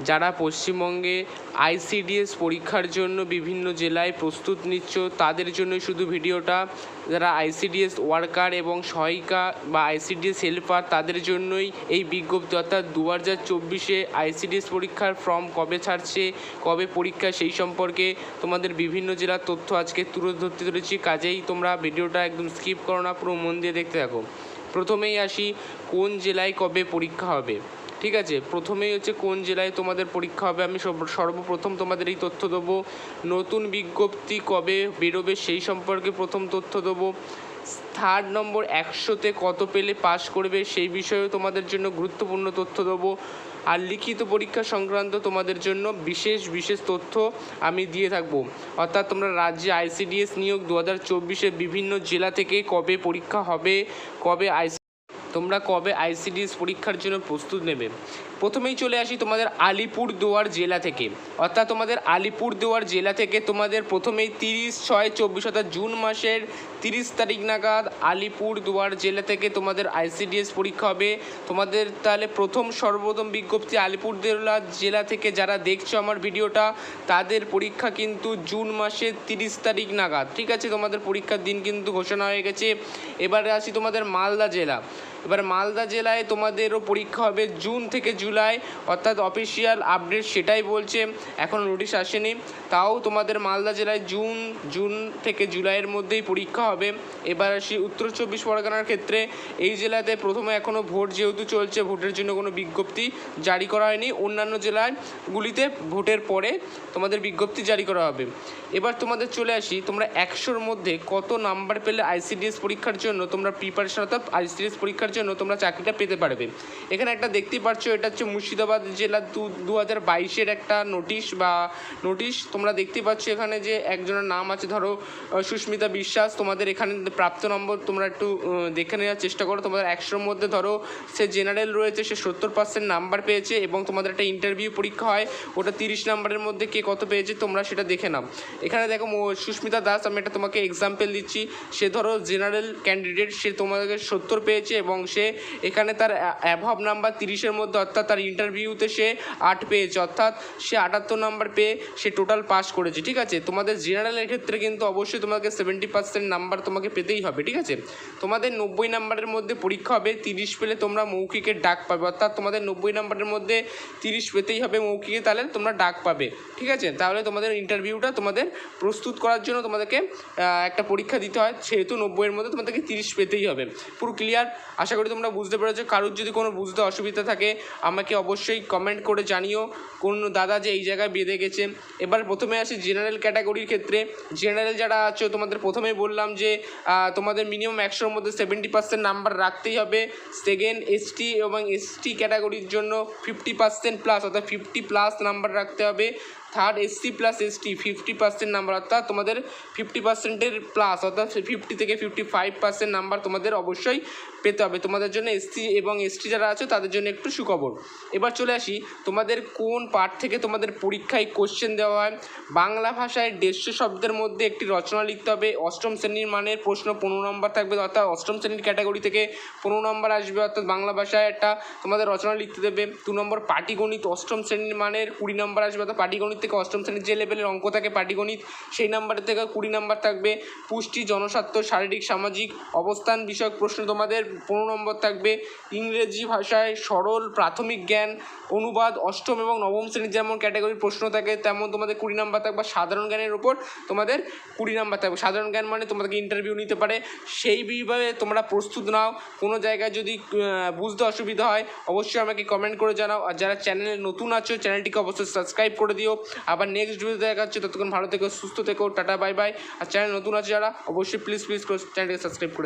যারা পশ্চিমবঙ্গে আইসিডিএস পরীক্ষার জন্য বিভিন্ন জেলায় প্রস্তুত নিচ্ছ তাদের জন্য শুধু ভিডিওটা। যারা আইসিডিএস ওয়ার্কার এবং সহায়িকা বা আইসিডিএস হেল্পার তাদের জন্যই এই বিজ্ঞপ্তি, অর্থাৎ 2024-এ আইসিডিএস পরীক্ষার ফর্ম কবে ছাড়ছে, কবে পরীক্ষা, সেই সম্পর্কে তোমাদের বিভিন্ন জেলার তথ্য আজকে তুলে ধরতে চলেছি। কাজেই তোমরা ভিডিওটা একদম স্কিপ করো না, পুরো মন দিয়ে দেখতে থাকো। প্রথমেই আসি কোন জেলায় কবে পরীক্ষা হবে। ঠিক আছে, প্রথমেই হচ্ছে কোন জেলায় তোমাদের পরীক্ষা হবে। আমি সর্বপ্রথম তোমাদের এই তথ্য দেবো। নতুন বিজ্ঞপ্তি কবে বেরোবে সেই সম্পর্কে প্রথম তথ্য দেবো। 3rd নম্বর 100-তে কত পেলে পাস করবে সেই বিষয়েও তোমাদের জন্য গুরুত্বপূর্ণ তথ্য দেবো। আর লিখিত পরীক্ষা সংক্রান্ত তোমাদের জন্য বিশেষ তথ্য আমি দিয়ে থাকবো। অর্থাৎ তোমরা রাজ্যে আইসিডিএস নিয়োগ 2024-এ বিভিন্ন জেলা থেকে কবে পরীক্ষা হবে, তোমরা কবে আইসিডিএস পরীক্ষার জন্য প্রস্তুত নেবে। প্রথমেই চলে আসি তোমাদের আলিপুরদুয়ার জেলা থেকে। অর্থাৎ তোমাদের আলিপুরদুয়ার জেলা থেকে তোমাদের প্রথমেই 30/6/24 অর্থাৎ জুন মাসের 30 তারিখ নাগাদ আলিপুরদুয়ার জেলা থেকে তোমাদের আইসিডিএস পরীক্ষা হবে। তোমাদের তাহলে সর্বপ্রথম বিজ্ঞপ্তি আলিপুরদুয়ার জেলা থেকে যারা দেখছো আমার ভিডিওটা, তাদের পরীক্ষা কিন্তু জুন মাসের 30 তারিখ নাগাদ। ঠিক আছে, তোমাদের পরীক্ষার দিন কিন্তু ঘোষণা হয়ে গেছে। এবারে আসি তোমাদের মালদা জেলা। এবার মালদা জেলায় তোমাদেরও পরীক্ষা হবে জুন থেকে জুলাই, অর্থাৎ অফিসিয়াল আপডেট সেটাই বলছে, এখন নোটিশ আসেনি। তাও তোমাদের মালদা জেলায় জুন থেকে জুলাইয়ের মধ্যেই পরীক্ষা হবে। এবার আসি উত্তর 24 পরগনার ক্ষেত্রে। এই জেলাতে প্রথমে এখনও ভোট যেহেতু চলছে, ভোটের জন্য কোনো বিজ্ঞপ্তি জারি করা হয়নি। অন্যান্য জেলাগুলিতে ভোটের পরে তোমাদের বিজ্ঞপ্তি জারি করা হবে। এবার তোমাদের চলে আসি, তোমরা 100-র মধ্যে কত নাম্বার পেলে আইসিডিএস পরীক্ষার জন্য তোমরা প্রিপারেশন, অর্থাৎ আইসিডিএস পরীক্ষার জন্য তোমরা চাকরিটা পেতে পারবে। এখানে একটা দেখতেই পাচ্ছ, এটা হচ্ছে মুর্শিদাবাদ জেলার 2022-এর একটা নোটিশ তোমরা দেখতেই পাচ্ছ। এখানে যে একজনের নাম আছে, ধরো সুস্মিতা বিশ্বাস, তোমাদের এখানে প্রাপ্ত নম্বর তোমরা একটু দেখে নেওয়ার চেষ্টা করো। তোমাদের 100-র মধ্যে ধরো সে জেনারেল রয়েছে, সে 70% নাম্বার পেয়েছে এবং তোমাদের একটা ইন্টারভিউ পরীক্ষা হয়, ওটা 30 নাম্বারের মধ্যে কে কত পেয়েছে তোমরা সেটা দেখে নাও। এখানে দেখো সুস্মিতা দাস, আমি এটা তোমাকে এক্সাম্পল দিচ্ছি। সে ধরো জেনারেল ক্যান্ডিডেট, সে তোমাদেরকে 70 পেয়েছে এবং সে এখানে তার অ্যাভাব নাম্বার 30-এর মধ্যে, অর্থাৎ তার ইন্টারভিউতে সে 8 পেয়েছে, অর্থাৎ সে 78 নাম্বার পেয়ে সে টোটাল পাস করেছে। ঠিক আছে, তোমাদের জেনারেলের ক্ষেত্রে কিন্তু অবশ্যই তোমাকে 70% নাম্বার তোমাকে পেতেই হবে। ঠিক আছে, তোমাদের 90 নাম্বারের মধ্যে পরীক্ষা হবে। 30 পেলে তোমরা মৌখিকের ডাক পাবে, অর্থাৎ তোমাদের 90 নাম্বারের মধ্যে 30 পেতেই হবে মৌখিকে, তাহলে তোমরা ডাক পাবে। ঠিক আছে, তাহলে তোমাদের ইন্টারভিউটা তোমাদের প্রস্তুত করার জন্য তোমাদেরকে একটা পরীক্ষা দিতে হয়, সেহেতু 90-এর মধ্যে তোমাদেরকে 30 পেতেই হবে। পুরো ক্লিয়ার? আশা করি তোমরা বুঝতে পেরেছো। কারোর যদি কোনো বুঝতে অসুবিধা থাকে আমাকে অবশ্যই কমেন্ট করে জানিও, কোন দাদা যে এই জায়গায় বেঁধে গেছে। এবার প্রথমে আসি জেনারেল ক্যাটাগরির ক্ষেত্রে। জেনারেল যারা আছো তোমাদের প্রথমেই বললাম যে তোমাদের মিনিমাম 100-র মধ্যে 70% নাম্বার রাখতেই হবে। সেকেন্ড এসটি এবং এসটি ক্যাটাগরির জন্য 50% প্লাস, অর্থাৎ 50+ নাম্বার রাখতে হবে। Third SC plus ST 50% number, অর্থাৎ তোমাদের 50%-এর প্লাস, অর্থাৎ 50 থেকে 55% নাম্বার তোমাদের অবশ্যই পেতে হবে। তোমাদের জন্য এসসি এবং এসটি যারা আছে তাদের জন্য একটু সুখবর। এবার চলে আসি তোমাদের কোন পার্ট থেকে তোমাদের পরীক্ষায় কোশ্চেন দেওয়া হয়। বাংলা ভাষায় 150 শব্দের মধ্যে একটি রচনা লিখতে হবে। অষ্টম শ্রেণীর মানের প্রশ্ন 15 নম্বর থাকবে, অর্থাৎ অষ্টম শ্রেণীর ক্যাটাগরি থেকে 15 নম্বর আসবে, অর্থাৎ বাংলা ভাষায় একটা তোমাদের রচনা লিখতে দেবে। 2 নম্বর পাটিগণিত অষ্টম শ্রেণীর মানের 20 নম্বর আসবে, অর্থাৎ পাটিগণিত থেকে অষ্টম শ্রেণীর যে লেভেলের অঙ্ক থাকে পাটিগণিত, সেই নাম্বারের থেকে 20 নম্বর থাকবে। পুষ্টি, জনস্বাস্থ্য, শারীরিক সামাজিক অবস্থান বিষয়ক প্রশ্ন তোমাদের 15 নম্বর থাকবে। ইংরেজি ভাষায় সরল প্রাথমিক জ্ঞান অনুবাদ অষ্টম এবং নবম শ্রেণীর যেমন ক্যাটাগরির প্রশ্ন থাকে তেমন তোমাদের 20 নম্বর থাকবে। সাধারণ জ্ঞানের উপর তোমাদের 20 নম্বর থাকবে। সাধারণ জ্ঞান মানে তোমাদেরকে ইন্টারভিউ নিতে পারে, সেইভাবে তোমরা প্রস্তুত নাও। কোনো জায়গায় যদি বুঝতে অসুবিধা হয় অবশ্যই আমাকে কমেন্ট করে জানাও। আর যারা চ্যানেলে নতুন আছো চ্যানেলটিকে অবশ্যই সাবস্ক্রাইব করে দিও। আবার নেক্সট ভিডিওতে দেখা হচ্ছে, ততক্ষণ ভালো থেকো, সুস্থ থেকো, টাটা বাই বাই। আর চ্যানেল নতুন আছে যারা অবশ্যই প্লিজ চ্যানেলটিকে সাবস্ক্রাইব করে